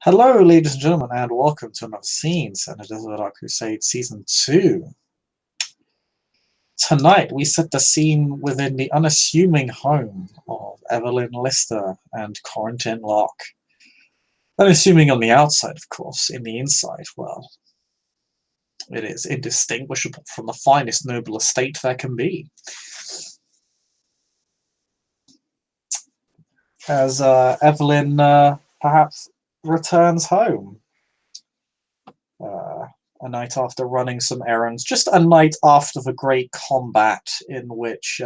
Hello, ladies and gentlemen, and welcome to another scene in Edessa Crusade Season 2. Tonight, we set the scene within the unassuming home of Evelyn Lister and Corentin Locke. Unassuming on the outside, of course. In the inside, well, it is indistinguishable from the finest noble estate there can be. As Evelyn perhaps returns home. A night after running some errands, just a night after the great combat in which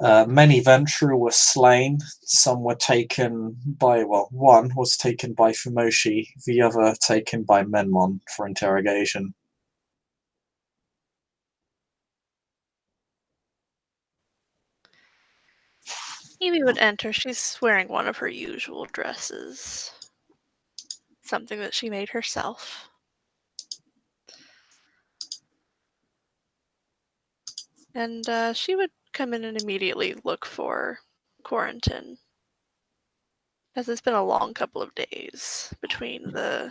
many Ventru were slain. Some were taken by, well, one was taken by Fumoshi, the other taken by Menmon for interrogation. Evie would enter. She's wearing one of her usual dresses. Something that she made herself. And she would come in and immediately look for Corentin. As it's been a long couple of days between the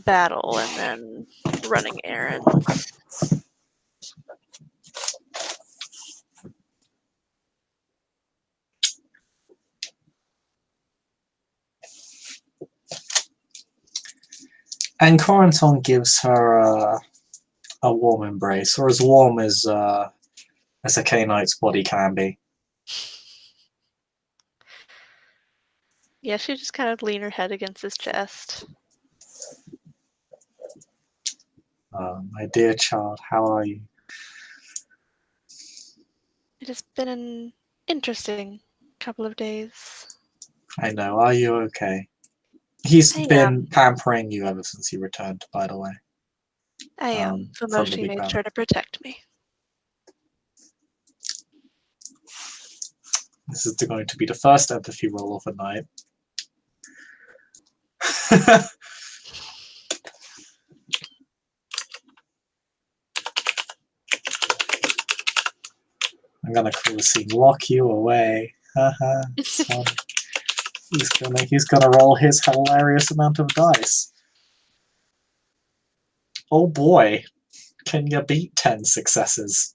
battle and then running errands. And Corentin gives her a warm embrace, or as warm as a K-Knight's body can be. Yeah, she just kind of leaned her head against his chest. My dear child, how are you? It has been an interesting couple of days. I know, are you okay? He's been pampering you ever since he returned, by the way. I am. Fumoshi made sure to protect me. This is going to be the first empathy roll of the night. I'm gonna call the scene "Lock You Away." Haha. He's gonna roll his hilarious amount of dice. Oh boy, can you beat 10 successes?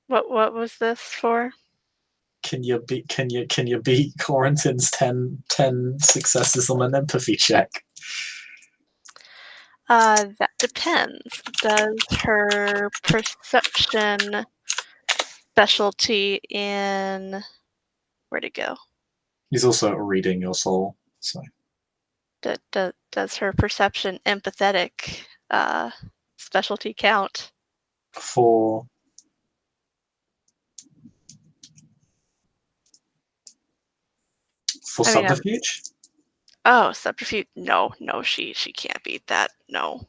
What was this for? Can you beat Corentin's 10 successes on an empathy check? That depends. Does her perception specialty in... Where'd it go? He's also reading your soul, so... Does her perception empathetic specialty count? For subterfuge? Subterfuge. No, she can't beat that. No.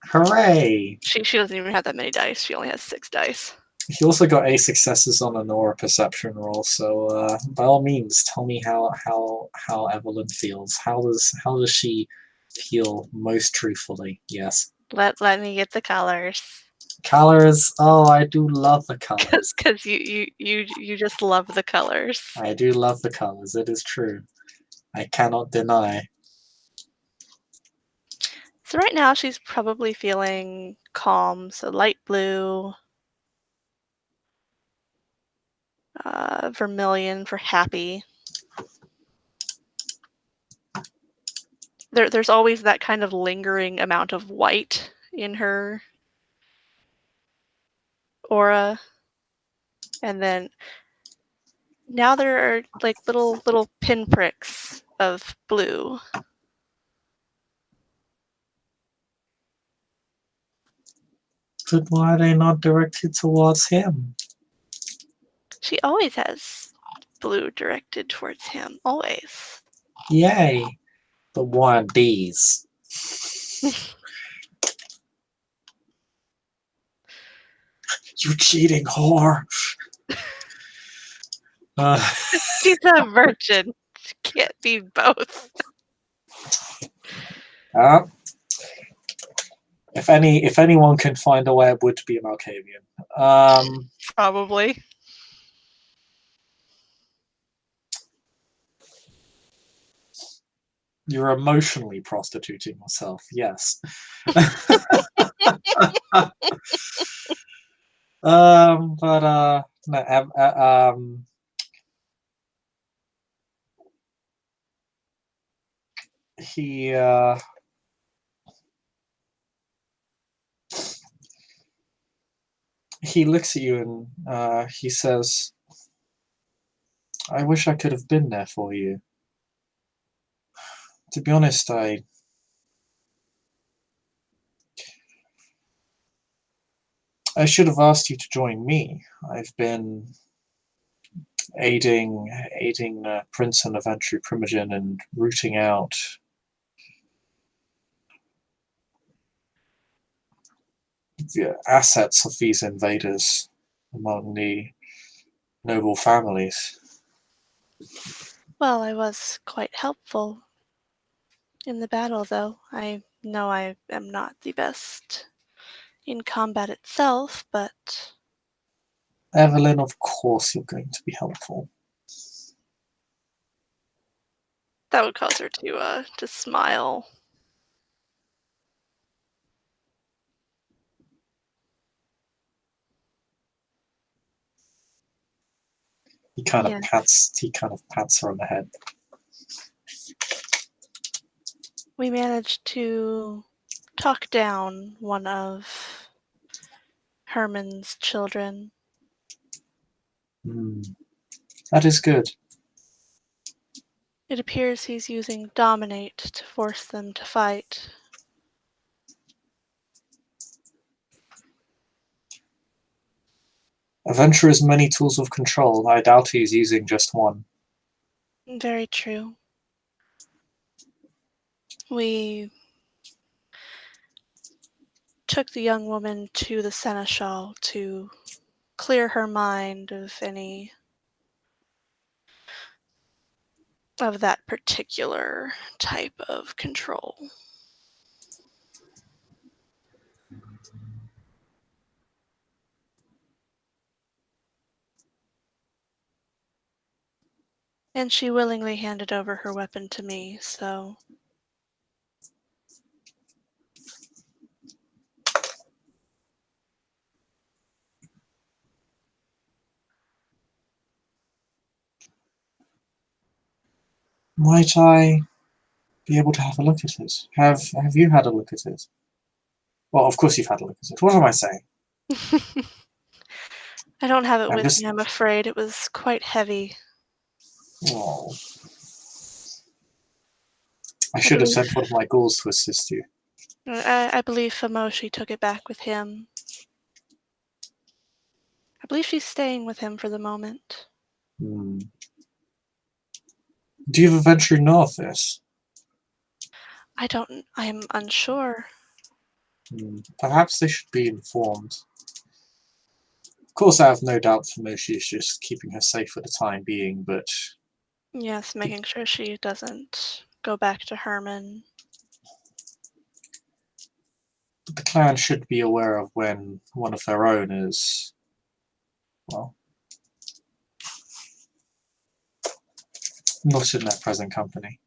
Hooray! She doesn't even have that many dice. She only has 6 dice. He also got 8 successes on an aura perception roll, so by all means, tell me how Evelyn feels. How does she feel most truthfully? Yes. Let me get the colors. Colors. Oh, I do love the colors. Because you just love the colors. I do love the colors. It is true. I cannot deny. So right now she's probably feeling calm. So light blue, vermilion for happy. There's always that kind of lingering amount of white in her aura. And then now there are like little pinpricks of blue. But why are they not directed towards him? She always has blue directed towards him. Always. Yay. But why are these? You cheating whore. She's a virgin. She can't be both. If anyone can find a way, it would be an Arcavian. Probably. You're emotionally prostituting yourself, yes. But no, he he looks at you and he says, "I wish I could have been there for you. To be honest, I should have asked you to join me. I've been aiding Prince and Aventry Primogen and rooting out the assets of these invaders among the noble families." Well, I was quite helpful in the battle, though. I know I am not the best in combat itself, but Evelyn, of course you're going to be helpful. that would cause her to smile. Yeah, He kind of pats her on the head. we managed to talk down one of Herman's children. Hmm, that is good. It appears he's using Dominate to force them to fight. Avenger has many tools of control. I doubt he's using just one. Very true. We took the young woman to the seneschal to clear her mind of any of that particular type of control. And she willingly handed over her weapon to me, so Might I be able to have a look at it? Have you had a look at it? Well, of course you've had a look at it. What am I saying? I don't have it I'm with me, just. I'm afraid. It was quite heavy. Oh, I I should have believe sent one of my ghouls to assist you. I believe Famoshi took it back with him. I believe she's staying with him for the moment. Hmm. Do you eventually know of this? I'm unsure. Hmm. Perhaps they should be informed. Of course, I have no doubt Famoshi is just keeping her safe for the time being, but Yes, the, making sure she doesn't go back to Herman. but the clan should be aware of when one of their own is, well, not in their present company.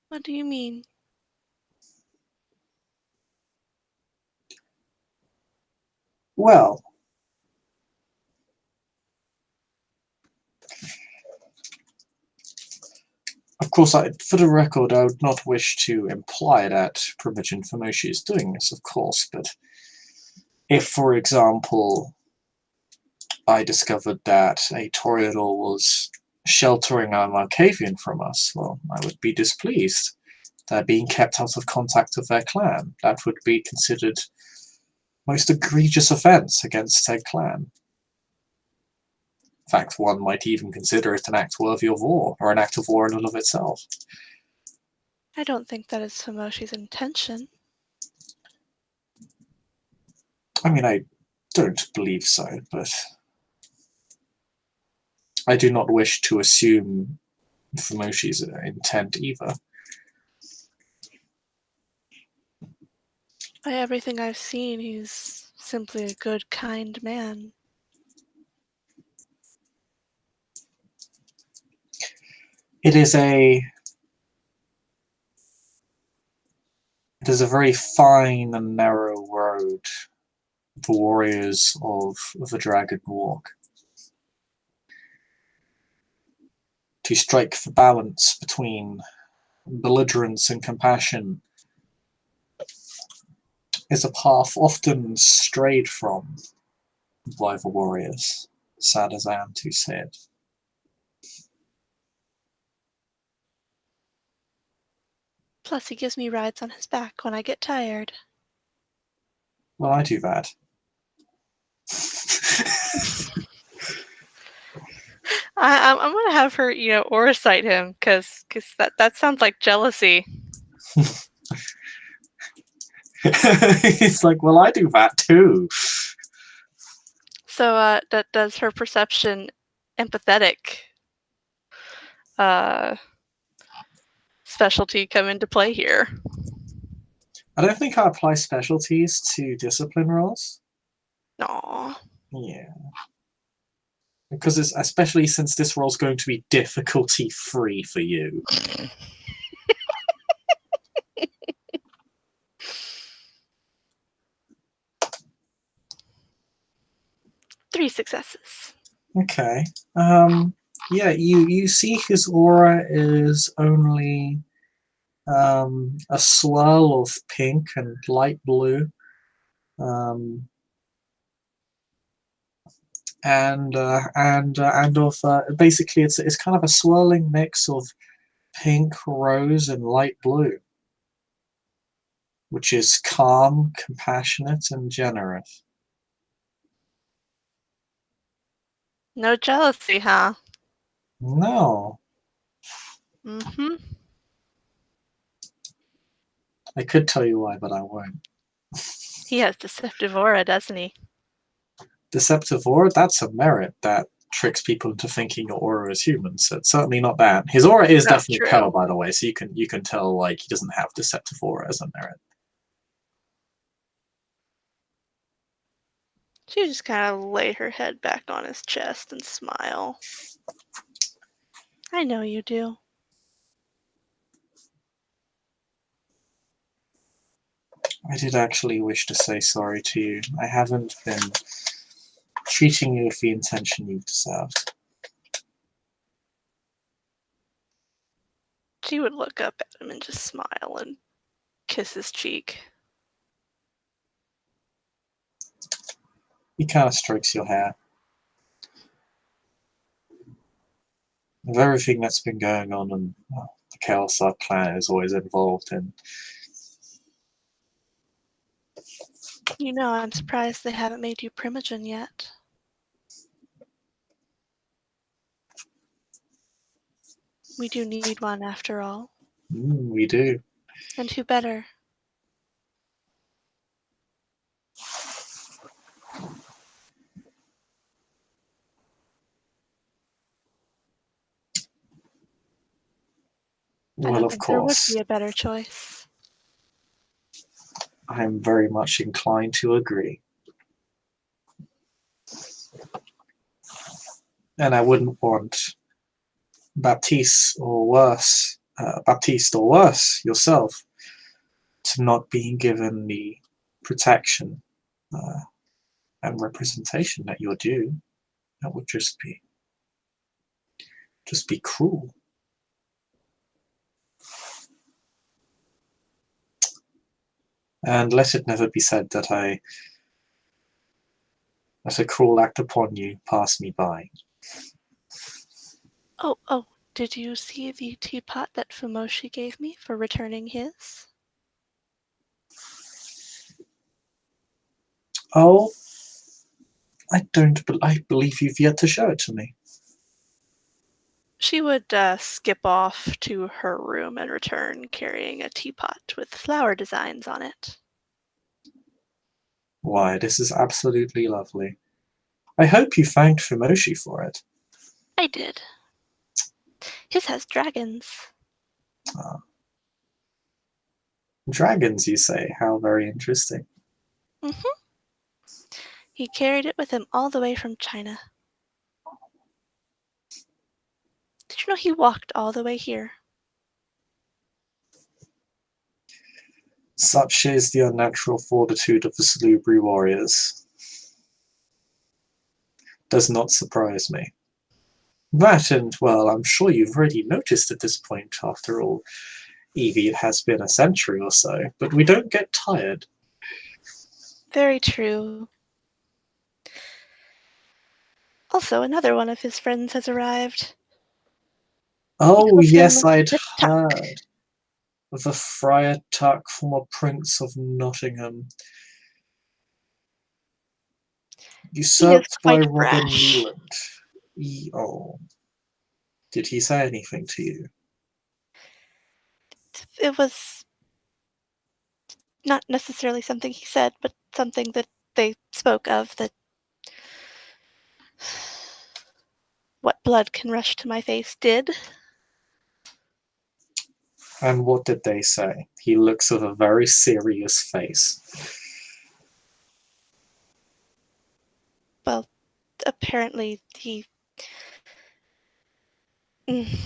What do you mean? Well, of course, for the record, I would not wish to imply that Primogen Famoshi is doing this, of course, but if, for example, I discovered that a Toreador was sheltering a Markavian from us, well, I would be displeased. They're being kept out of contact with their clan. That would be considered most egregious offence against their clan. In fact, one might even consider it an act worthy of war, or an act of war in and of itself. I don't think that is Famoshi's intention. I mean, I don't believe so, but I do not wish to assume Famoshi's intent either. By everything I've seen, he's simply a good, kind man. It is a very fine and narrow road the warriors of the Dragon walk, to strike the balance between belligerence and compassion is a path often strayed from by the warriors, sad as I am to say it. Plus, he gives me rides on his back when I get tired. Well, I do that. I'm gonna have her, aura sight him, because that sounds like jealousy. He's like, well, I do that too. So, does her perception empathetic specialty come into play here? I don't think I apply specialties to discipline rolls. Aww. Yeah. Because it's, especially since this roll's going to be difficulty free for you. Three successes. Okay. Yeah, you see his aura is only a swirl of pink and light blue. And of basically it's kind of a swirling mix of pink, rose, and light blue, which is calm, compassionate, and generous. No jealousy, huh? No, Mm-hmm. I could tell you why, but I won't. He has deceptive aura, doesn't he? Deceptive aura, that's a merit that tricks people into thinking your aura is human, so it's certainly not that. His aura is definitely true. pearl, by the way, so you can tell like he doesn't have deceptive aura as a merit. She just kind of lay her head back on his chest and smile. I know you do. I did actually wish to say sorry to you. I haven't been treating you with the intention you deserved. She would look up at him and just smile and kiss his cheek. He kind of strokes your hair. Of everything that's been going on, and the Chaos Arc clan is always involved in. I'm surprised they haven't made you Primogen yet. We do need one after all. We do. And who better? Well, I don't of think there would course. be a better choice. I'm very much inclined to agree. And I wouldn't want Baptiste or worse yourself to not be given the protection and representation that you're due. That would just be cruel. And let it never be said that a cruel act upon you passed me by. Oh, did you see the teapot that Fumoshi gave me for returning his? Oh, I believe you've yet to show it to me. She would skip off to her room and return carrying a teapot with flower designs on it. Why, this is absolutely lovely. I hope you thanked Fumoshi for it. I did. His has dragons. Dragons, you say? How very interesting. Mm-hmm. He carried it with him all the way from China. Did you know he walked all the way here? Such is the unnatural fortitude of the Salubri warriors. Does not surprise me. That, and, well, I'm sure you've already noticed at this point, after all, Evie, it has been a century or so, but we don't get tired. Very true. Also, another one of his friends has arrived. He Oh, calls him yes, I'd the Tuck. heard. The Friar Tuck, former Prince of Nottingham, He is usurped by quite Robin brash. Leland. Oh, did he say anything to you? It was not necessarily something he said, but something that they spoke of, that what blood can rush to my face did. And what did they say? He looks with a very serious face. Well, apparently mm,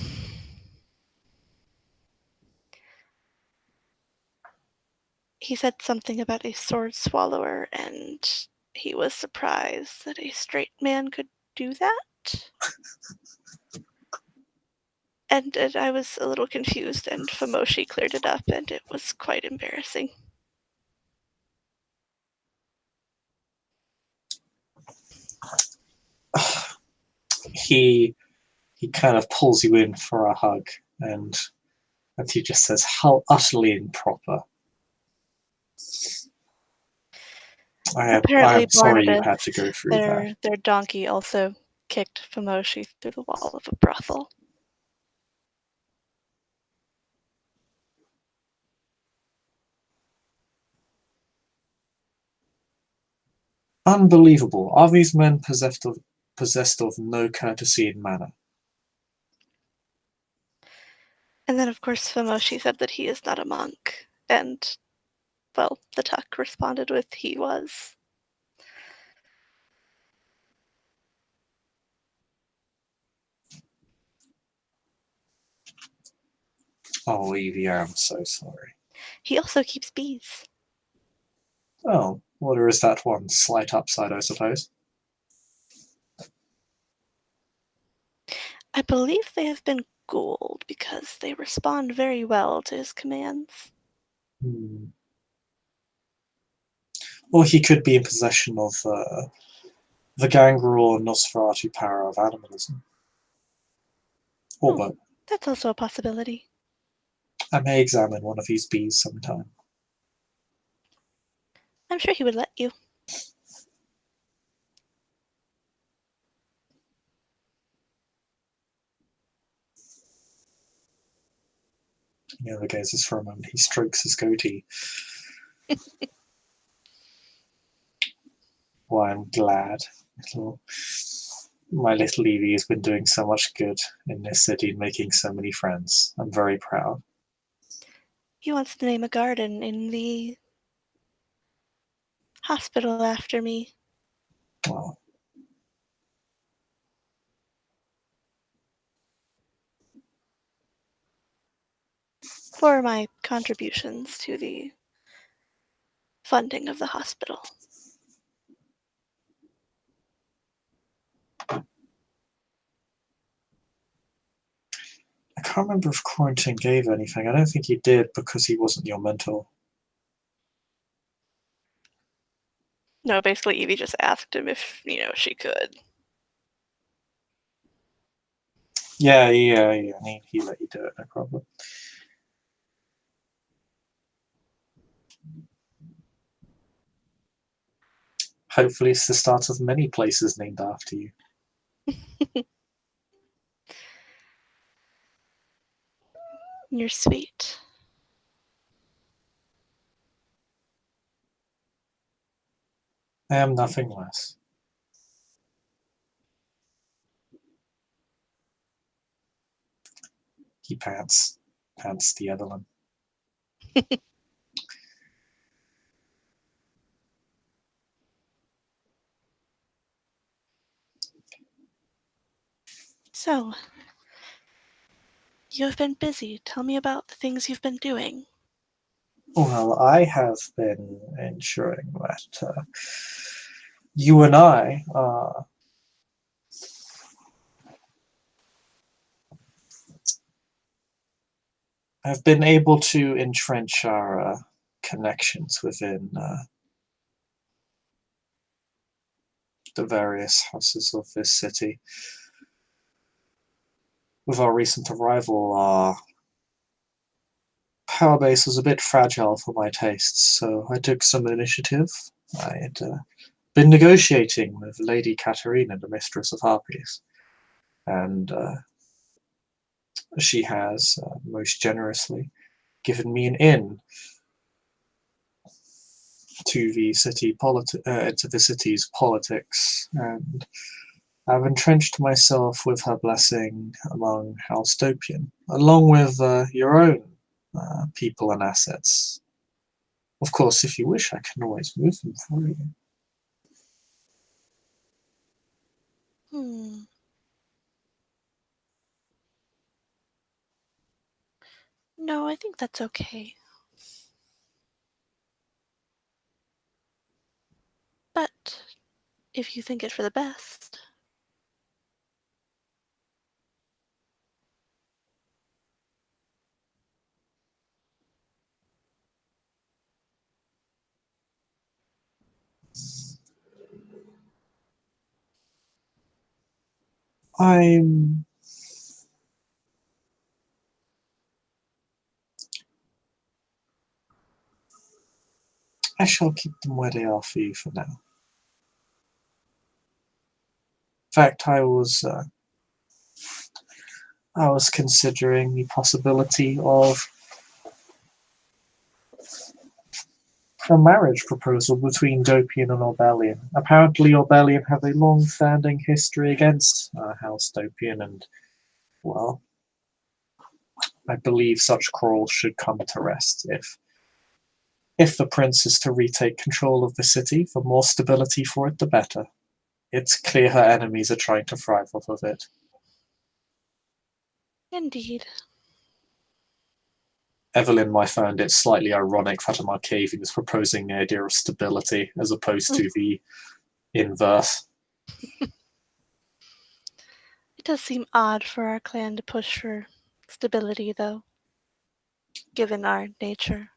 he said something about a sword swallower, and he was surprised that a straight man could do that. And I was a little confused, and Famoshi cleared it up, and it was quite embarrassing. he he kind of pulls you in for a hug, and he just says, "How utterly improper." I Apparently am sorry you Barnabas, had to go through that. their donkey, also kicked Famoshi through the wall of a brothel. Unbelievable. Are these men possessed of no courtesy in manner? And then, of course, Famoshi said that he is not a monk, and, well, the Tuck responded with he was. Oh, Evie, I am so sorry. He also keeps bees. Oh, what is that one? Slight upside, I suppose. I believe they have been ghouled because they respond very well to his commands. Hmm. Or he could be in possession of the gangrel or Nosferatu power of animalism. Or Oh, both. that's also a possibility. I may examine one of these bees sometime. I'm sure he would let you. He other gazes for a moment. He strokes his goatee. Why, I'm glad. Little, my little Evie has been doing so much good in this city and making so many friends. I'm very proud. He wants to name a garden in the hospital after me Oh, for my contributions to the funding of the hospital. I can't remember if Quarantine gave anything. I don't think he did because he wasn't your mentor. No, basically Evie just asked him if, she could. Yeah. He let you do it, no problem. Hopefully it's the start of many places named after you. You're sweet. I am nothing less. He pants the Evelyn. So, You have been busy. Tell me about the things you've been doing. Well, I have been ensuring that you and I have been able to entrench our connections within the various houses of this city. With our recent arrival, our power base was a bit fragile for my tastes, so I took some initiative. I had been negotiating with Lady Katerina, the Mistress of Harpies, and she has most generously given me an in to the to the city's politics, and I've entrenched myself with her blessing among House Dopian, along with your own people and assets. Of course, if you wish, I can always move them for you. Hmm. No, I think that's okay. But if you think it for the best. I'm I shall keep them where they are for you for now. In fact, I was considering the possibility of a marriage proposal between Dopian and Orbelian. Apparently, Orbelian have a long-standing history against House Dopian, and well, I believe such quarrels should come to rest if the prince is to retake control of the city. The more stability for it, the better. It's clear her enemies are trying to thrive off of it. Indeed. Evelyn might find it slightly ironic that a Markavian is proposing the idea of stability as opposed to the inverse. It does seem odd for our clan to push for stability, though, given our nature.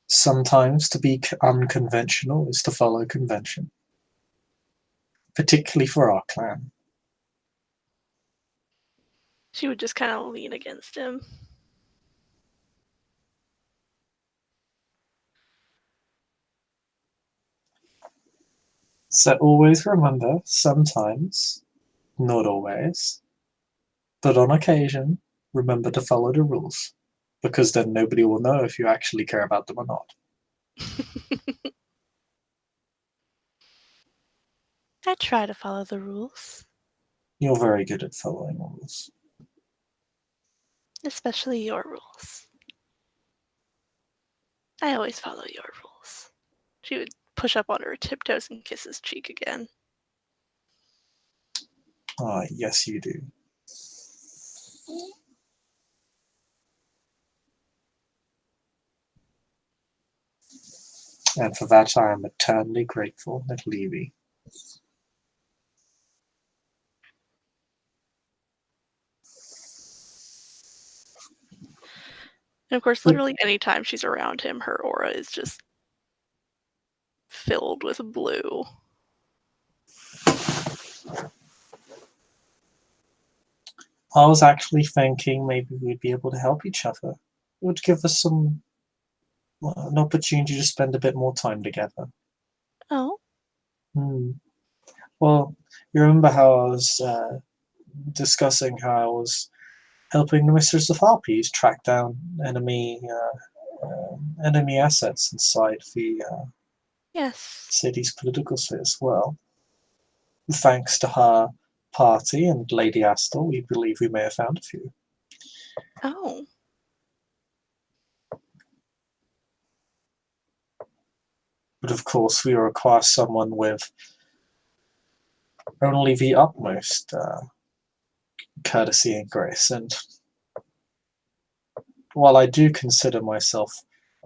Sometimes to be unconventional is to follow convention, particularly for our clan. She would just kind of lean against him. So always remember, sometimes, not always, but on occasion, remember to follow the rules, because then nobody will know if you actually care about them or not. I try to follow the rules, You're very good at following rules. especially your rules. I always follow your rules. She would push up on her tiptoes and kiss his cheek again. Ah, yes, you do. And for that I am eternally grateful at Levy. And of course, literally anytime she's around him, her aura is just filled with blue. I was actually thinking maybe we'd be able to help each other. It would give us an opportunity to spend a bit more time together. Oh, Hmm. Well, you remember how I was discussing how I was helping the Mistress of Harpies track down enemy assets inside the yes. city's political spheres. Well, thanks to her party and Lady Astor, we believe we may have found a few. Oh, But of course, we require someone with only the utmost courtesy and grace, and while I do consider myself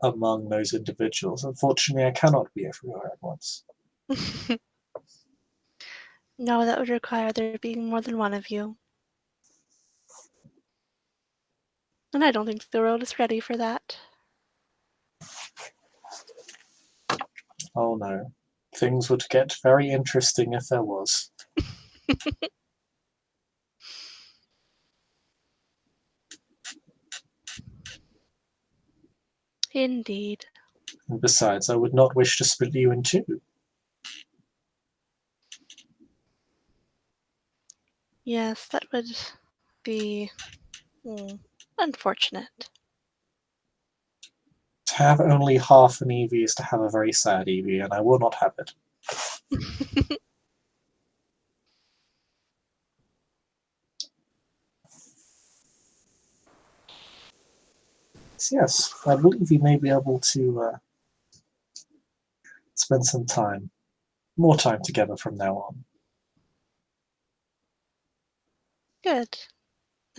among those individuals, unfortunately I cannot be everywhere at once. No, that would require there being more than one of you. And I don't think the world is ready for that. Oh no. Things would get very interesting if there was. Indeed. And besides, I would not wish to split you in two. Yes, that would be unfortunate. To have only half an Eevee is to have a very sad Eevee, and I will not have it. So yes, I believe you may be able to spend some time, more time together from now on. Good.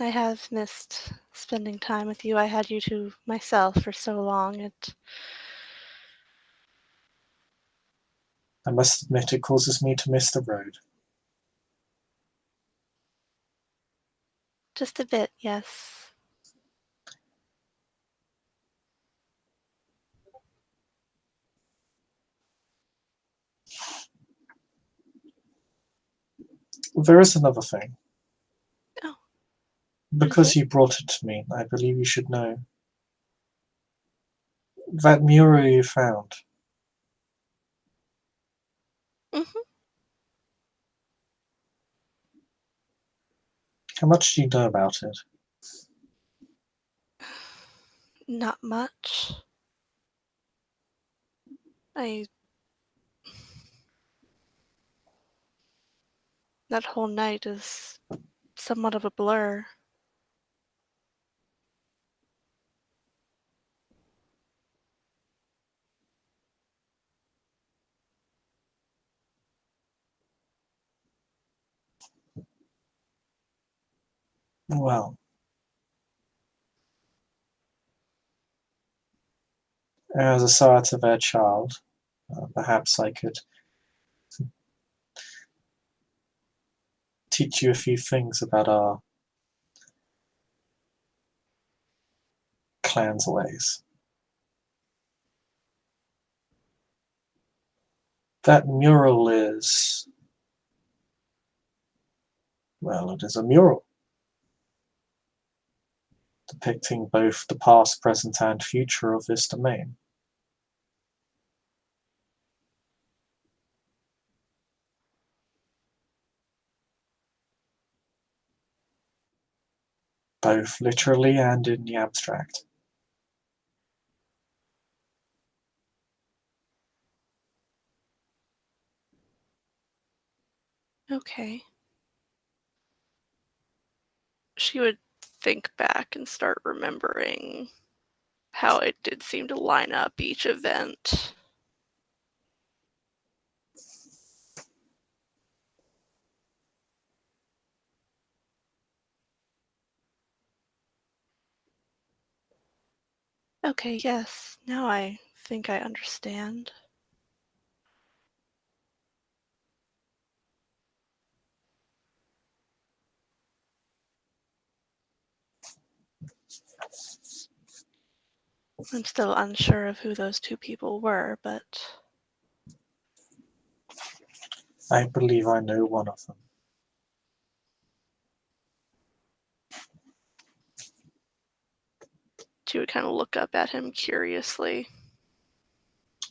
I have missed spending time with you. I had you to myself for so long. I must admit it causes me to miss the road. Just a bit, yes. There is another thing. Oh, what is Because it? you brought it to me, I believe you should know. That mural you found, Hmm. how much do you know about it? Not much. I That whole night is somewhat of a blur. Well, as a Saratovair child, perhaps I could teach you a few things about our clan's ways. That mural is, well, it is a mural depicting both the past, present, and future of this domain. Both literally and in the abstract. Okay. She would think back and start remembering how it did seem to line up each event. Okay, yes, now I think I understand. I'm still unsure of who those two people were, but I believe I know one of them. she would kind of look up at him curiously.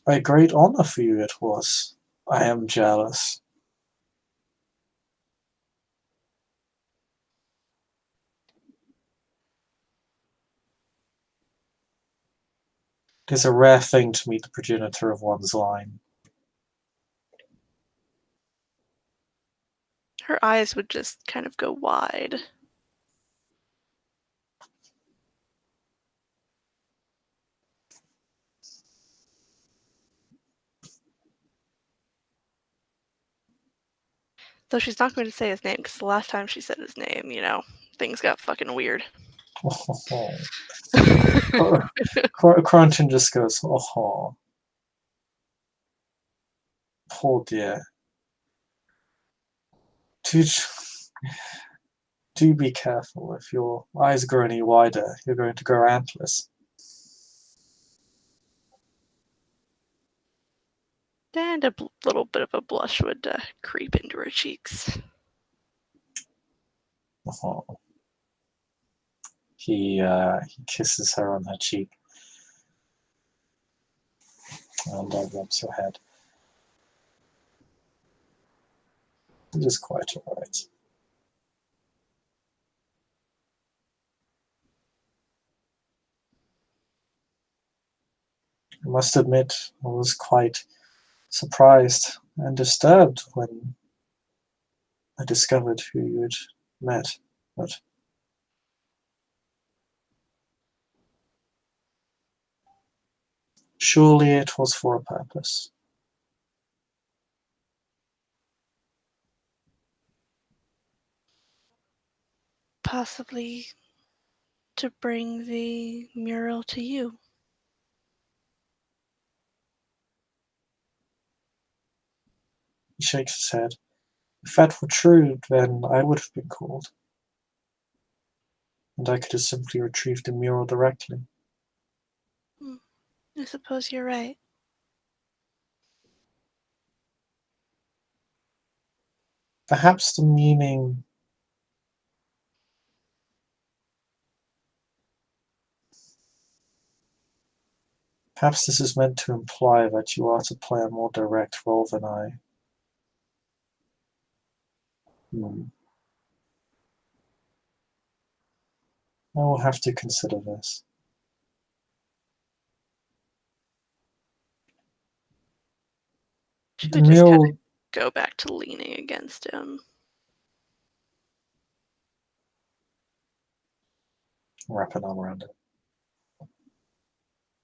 A great honor for you it was. I am jealous. It is a rare thing to meet the progenitor of one's line. Her eyes would just kind of go wide. Though she's not going to say his name because the last time she said his name, things got fucking weird. Quarantine just goes, oh, poor dear. Dude, do be careful. If your eyes grow any wider, you're going to grow antlers. And a little bit of a blush would creep into her cheeks. Oh. He kisses her on her cheek and rubs her head. It is quite alright. I must admit, I was quite surprised and disturbed when I discovered who you had met, but surely it was for a purpose. Possibly to bring the mural to you. He shakes his head. If that were true, then I would have been called, and I could have simply retrieved the mural directly. I suppose you're right. Perhaps the meaning. Perhaps this is meant to imply that you are to play a more direct role than I. I will have to consider this. She The would just kind mural. of go back to leaning against him. Wrap an arm around it.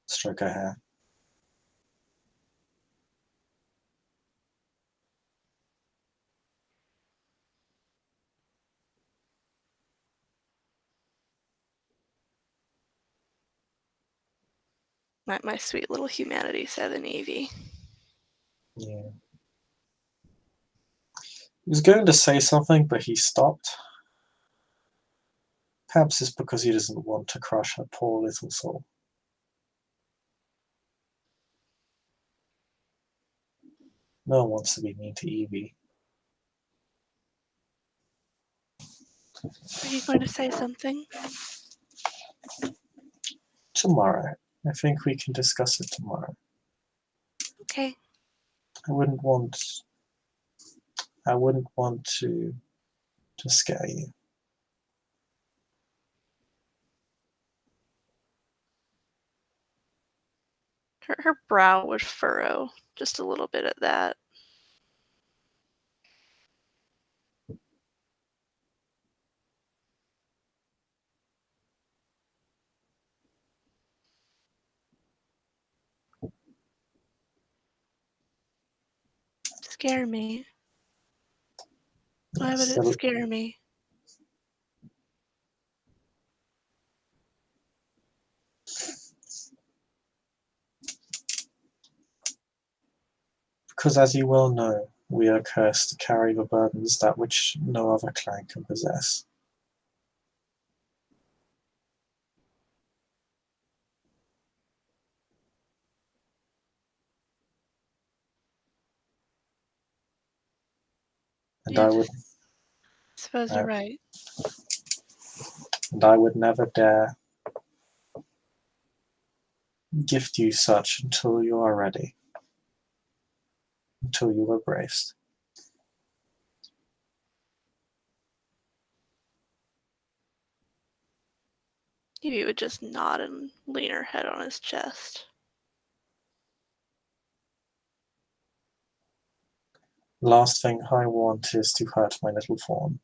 Stroke her hair. My sweet little humanity, said an Evie. Yeah. He was going to say something, but he stopped. Perhaps it's because he doesn't want to crush her poor little soul. No one wants to be mean to Evie. Are you going to say something? Tomorrow. I think we can discuss it tomorrow. Okay. I wouldn't want to scare you. Her brow would furrow just a little bit at that. Scare me. Why would Yes, it scare me? because as you well know, we are cursed to carry the burdens that which no other clan can possess. And I would Yes. Suppose uh, you're right. and I would never dare gift you such until you are ready, until you are braced. Evie would just nod and lean her head on his chest. The last thing I want is to hurt my little fawn.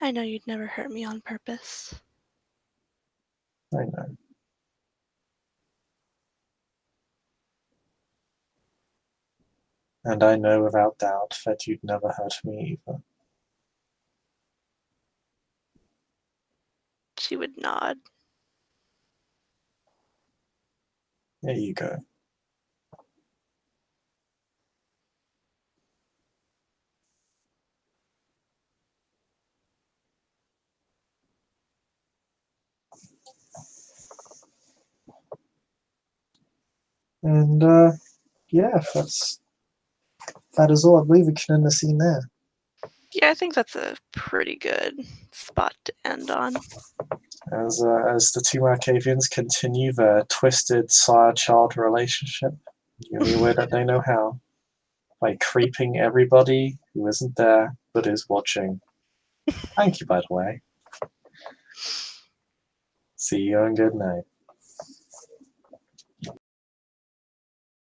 I know you'd never hurt me on purpose. I know. And I know without doubt that you'd never hurt me either. She would nod. There you go. And yeah, that is all. I believe we can end the scene there. Yeah, I think that's a pretty good spot to end on. As the two Markavians continue their twisted sire-child relationship the only way that they know how, by creeping everybody who isn't there but is watching. Thank you, by the way. See you and good night.